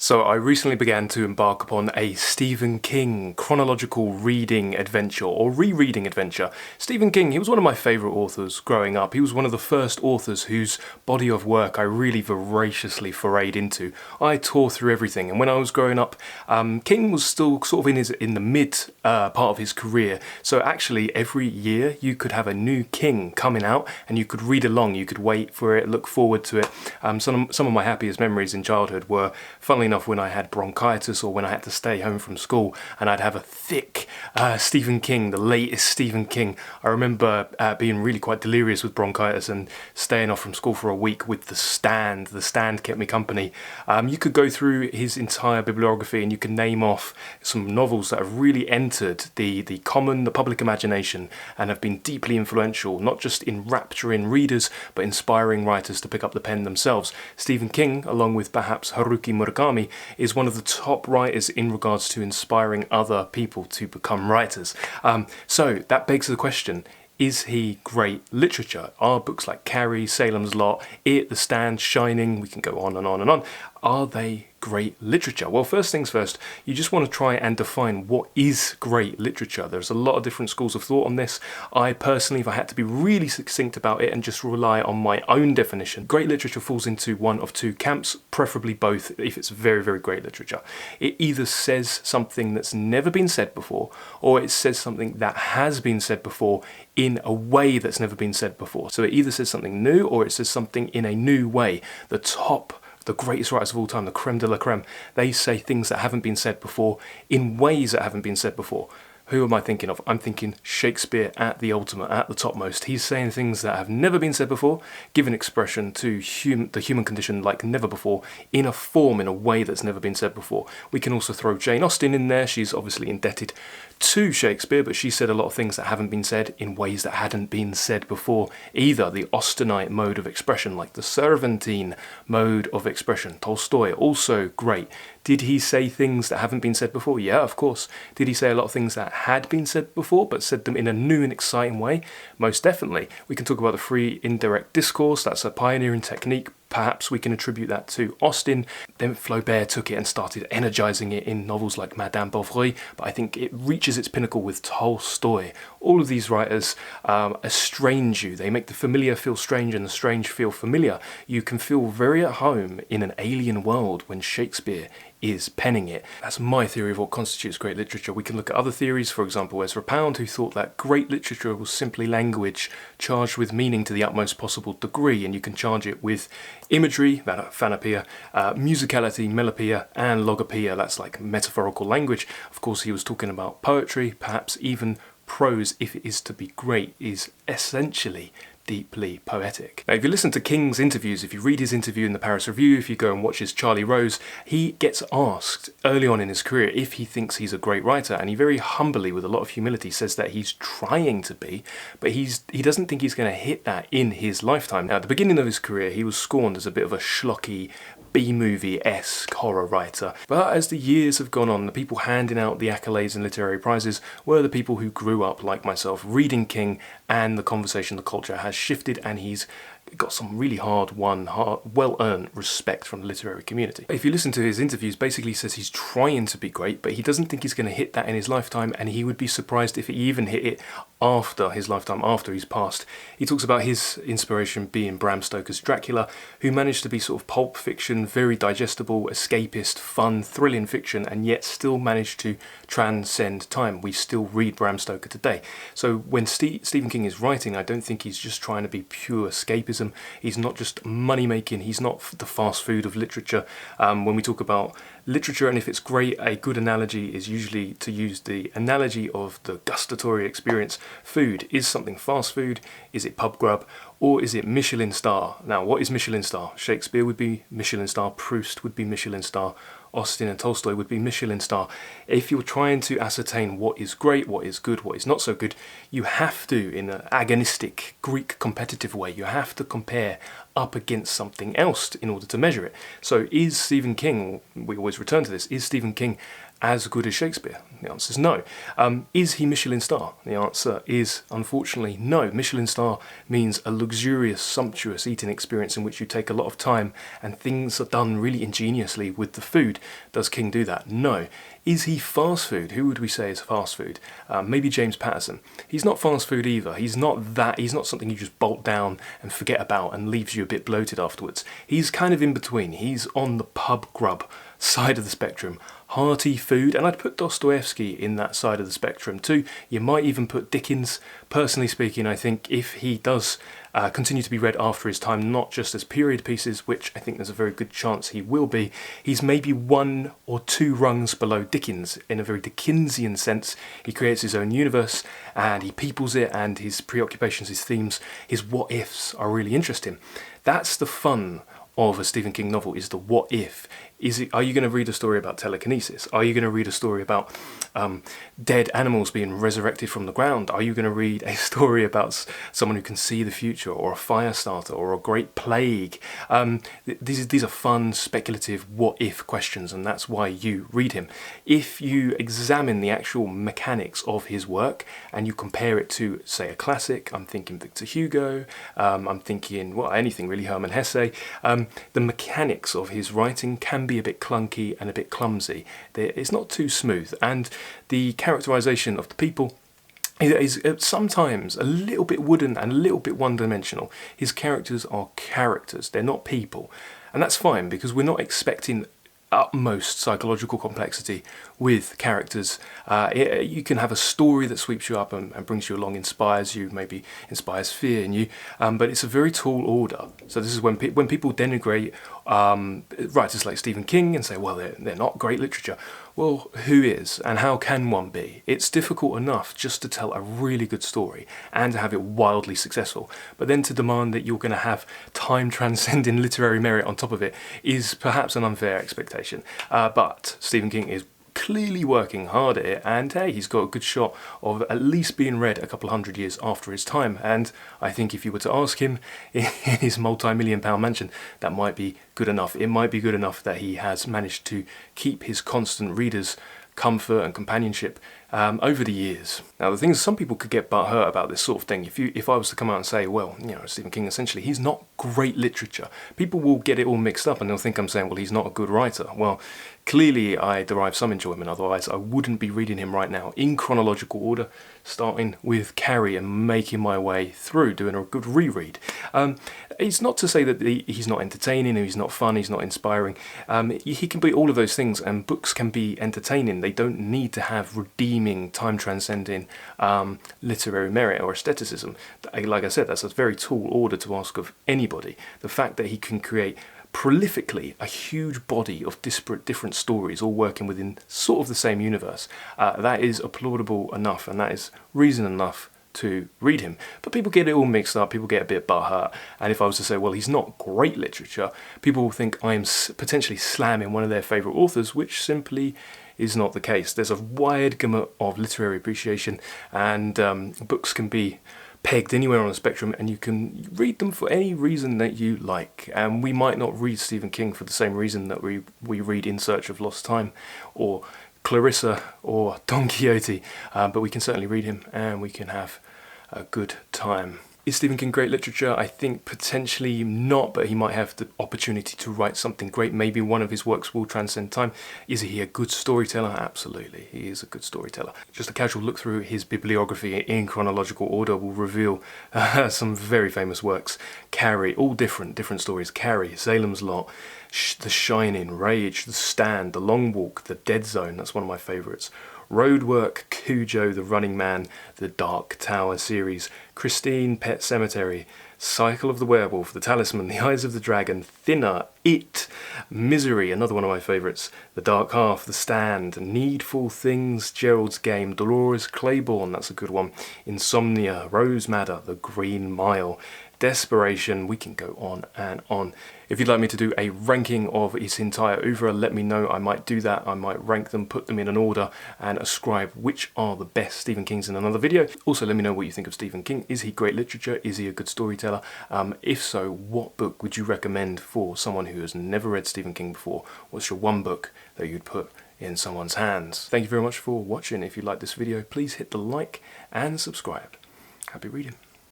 So I recently began to embark upon a Stephen King chronological reading adventure or rereading adventure. Stephen King, he was one of my favourite authors growing up. He was one of the first authors whose body of work I really voraciously forayed into. I tore through everything, and when I was growing up, King was still sort of in the mid part of his career. So actually every year you could have a new King coming out and you could read along, you could wait for it, look forward to it. Some of my happiest memories in childhood were, funnily enough, when I had bronchitis or when I had to stay home from school and I'd have a thick Stephen King, the latest Stephen King. I remember being really quite delirious with bronchitis and staying off from school for a week with The Stand. The Stand kept me company. You could go through his entire bibliography and you can name off some novels that have really entered the public imagination and have been deeply influential, not just in rapturing readers, but inspiring writers to pick up the pen themselves. Stephen King, along with perhaps Haruki Murakami, is one of the top writers in regards to inspiring other people to become writers. So that begs the question, is he great literature? Are books like Carrie, Salem's Lot, It, The Stand, Shining, we can go on and on and on, are they great literature? Well, first things first, you just want to try and define what is great literature. There's a lot of different schools of thought on this. I personally, if I had to be really succinct about it and just rely on my own definition, great literature falls into one of two camps, preferably both if it's very, very great literature. It either says something that's never been said before, or it says something that has been said before in a way that's never been said before. So it either says something new or it says something in a new way. The greatest writers of all time, the creme de la creme, they say things that haven't been said before in ways that haven't been said before. Who am I thinking of? I'm thinking Shakespeare at the ultimate, at the topmost. He's saying things that have never been said before, giving expression to the human condition like never before, in a form, in a way that's never been said before. We can also throw Jane Austen in there. She's obviously indebted to Shakespeare, but she said a lot of things that haven't been said in ways that hadn't been said before either. The Austenite mode of expression, like the Cervantine mode of expression. Tolstoy, also great. Did he say things that haven't been said before? Yeah, of course. Did he say a lot of things that had been said before, but said them in a new and exciting way? Most definitely. We can talk about the free indirect discourse. That's a pioneering technique. Perhaps we can attribute that to Austen. Then Flaubert took it and started energizing it in novels like Madame Bovary, but I think it reaches its pinnacle with Tolstoy. All of these writers estrange you. They make the familiar feel strange and the strange feel familiar. You can feel very at home in an alien world when Shakespeare is penning it. That's my theory of what constitutes great literature. We can look at other theories, for example, Ezra Pound, who thought that great literature was simply language charged with meaning to the utmost possible degree, and you can charge it with imagery, phanopia, musicality, melopia, and logopia. That's like metaphorical language. Of course, he was talking about poetry, perhaps even prose, if it is to be great, is essentially deeply poetic. Now, if you listen to King's interviews, if you read his interview in the Paris Review, if you go and watch his Charlie Rose, he gets asked early on in his career if he thinks he's a great writer, and he very humbly, with a lot of humility, says that he's trying to be, but he doesn't think he's going to hit that in his lifetime. Now, at the beginning of his career, he was scorned as a bit of a schlocky, B-movie-esque horror writer. But as the years have gone on, the people handing out the accolades and literary prizes were the people who grew up, like myself, reading King, and the conversation, the culture has shifted, and he's got some really hard-won, well-earned respect from the literary community. If you listen to his interviews, basically he says he's trying to be great, but he doesn't think he's going to hit that in his lifetime, and he would be surprised if he even hit it after his lifetime, after he's passed. He talks about his inspiration being Bram Stoker's Dracula, who managed to be sort of pulp fiction, very digestible, escapist, fun, thrilling fiction, and yet still managed to transcend time. We still read Bram Stoker today. So when Stephen King is writing, I don't think he's just trying to be pure escapism. He's not just money-making, he's not the fast food of literature. When we talk about literature, and if it's great, a good analogy is usually to use the analogy of the gustatory experience. Food, is something fast food? Is it pub grub? Or is it Michelin star? Now, what is Michelin star? Shakespeare would be Michelin star, Proust would be Michelin star, Austen and Tolstoy would be Michelin star. If you're trying to ascertain what is great, what is good, what is not so good, you have to, in an agonistic Greek competitive way, you have to compare up against something else in order to measure it. So is Stephen King, we always return to this, is Stephen King as good as Shakespeare? The answer is no. Is he Michelin star? The answer is unfortunately no. Michelin star means a luxurious, sumptuous eating experience in which you take a lot of time and things are done really ingeniously with the food. Does King do that? No. Is he fast food? Who would we say is fast food? Maybe James Patterson. He's not fast food either. He's not something you just bolt down and forget about and leaves you a bit bloated afterwards. He's kind of in between. He's on the pub grub side of the spectrum. Hearty food, and I'd put Dostoevsky in that side of the spectrum too. You might even put Dickens. Personally speaking, I think if he does continue to be read after his time, not just as period pieces, which I think there's a very good chance he will be, he's maybe 1 or 2 rungs below Dickens in a very Dickensian sense. He creates his own universe and he peoples it, and his preoccupations, his themes, his what-ifs are really interesting. That's the fun of a Stephen King novel, is the what if. Are you going to read a story about telekinesis? Are you going to read a story about dead animals being resurrected from the ground? Are you going to read a story about someone who can see the future, or a fire starter, or a great plague? These are fun, speculative what-if questions, and that's why you read him. If you examine the actual mechanics of his work and you compare it to, say, a classic, I'm thinking Victor Hugo, I'm thinking, well, anything really, Hermann Hesse, the mechanics of his writing can be a bit clunky and a bit clumsy. It's not too smooth, and the characterization of the people is sometimes a little bit wooden and a little bit one-dimensional. His characters are characters, they're not people, and that's fine because we're not expecting utmost psychological complexity with characters. You can have a story that sweeps you up and brings you along, inspires you, maybe inspires fear in you, but it's a very tall order. So this is when people denigrate writers like Stephen King and say, well, they're not great literature. Well, who is, and how can one be? It's difficult enough just to tell a really good story and to have it wildly successful, but then to demand that you're going to have time-transcending literary merit on top of it is perhaps an unfair expectation. But Stephen King is clearly working hard at it, and hey, he's got a good shot of at least being read a couple hundred years after his time. And I think if you were to ask him in his multi-million-pound mansion, that might be good enough. It might be good enough that he has managed to keep his constant readers' comfort and companionship over the years. Now, the thing is, some people could get butthurt about this sort of thing. If I was to come out and say, well, Stephen King, essentially, he's not great literature, people will get it all mixed up and they'll think I'm saying, well, he's not a good writer. Well, clearly I derive some enjoyment, otherwise I wouldn't be reading him right now in chronological order, starting with Carrie and making my way through, doing a good reread. It's not to say that he's not entertaining, he's not fun, he's not inspiring. He can be all of those things, and books can be entertaining. They don't need to have redeeming, time-transcending literary merit or aestheticism. Like I said, that's a very tall order to ask of anybody. The fact that he can create prolifically a huge body of disparate different stories all working within sort of the same universe, that is applaudable enough, and that is reason enough to read him. But people get it all mixed up, people get a bit butthurt, and if I was to say, well, he's not great literature, people will think I am potentially slamming one of their favourite authors, which simply is not the case. There's a wide gamut of literary appreciation, and books can be pegged anywhere on the spectrum, and you can read them for any reason that you like. And we might not read Stephen King for the same reason that we read In Search of Lost Time or Clarissa or Don Quixote, but we can certainly read him and we can have a good time. Is Stephen King great literature? I think potentially not, but he might have the opportunity to write something great. Maybe one of his works will transcend time. Is he a good storyteller? Absolutely, he is a good storyteller. Just a casual look through his bibliography in chronological order will reveal some very famous works. Carrie, all different stories. Carrie, Salem's Lot, The Shining, Rage, The Stand, The Long Walk, The Dead Zone, that's one of my favourites. Roadwork, Cujo, The Running Man, The Dark Tower series, Christine, Pet Sematary, Cycle of the Werewolf, The Talisman, The Eyes of the Dragon, Thinner, It, Misery, another one of my favourites, The Dark Half, The Stand, Needful Things, Gerald's Game, Dolores Claiborne, that's a good one, Insomnia, Rose Madder, The Green Mile, Desperation, we can go on and on. If you'd like me to do a ranking of his entire oeuvre, let me know. I might do that. I might rank them, put them in an order, and ascribe which are the best Stephen Kings in another video. Also, let me know what you think of Stephen King. Is he great literature? Is he a good storyteller? If so, what book would you recommend for someone who has never read Stephen King before? What's your one book that you'd put in someone's hands. Thank you very much for watching. If you like this video, please hit the like and subscribe. Happy reading.